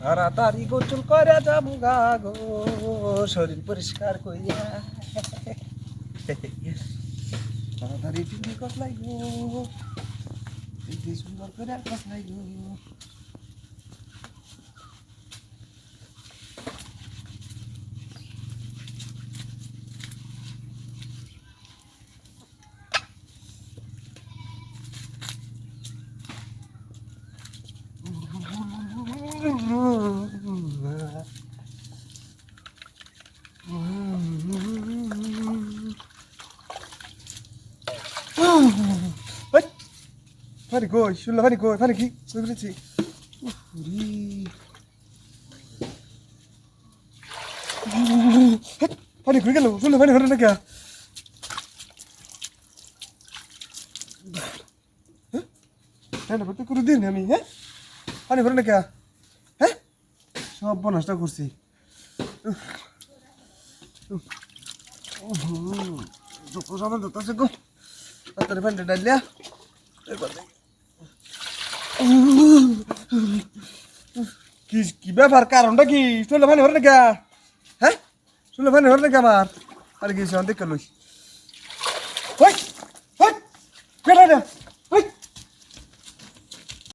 তাড়াতাড়ি গোসল করে যাবো গা গো, শরীর পরিষ্কার কইয়া। তাড়াতাড়ি পিকনিক কসলাই গো, সুন্দর করে কসলাই গো। Fare coi, sulla fare coi, fare chi? Dove presi? Fare qui che lo, sulla fare fare che? না করতে করে দিন আমি, হ্যাঁ পানি ভরে না কে, হ্যাঁ সব বনসটা করছি। সামান ধরতেছে গো, তাড়াতাড়ি পানিটা ডালিয়া। কি কি ব্যাপার, কারণটা কি? শুনলে পানি ভরে না কে, হ্যাঁ শুনলে পানি ভরে না কে আমার? আর গেছি দেখে লই, কেটে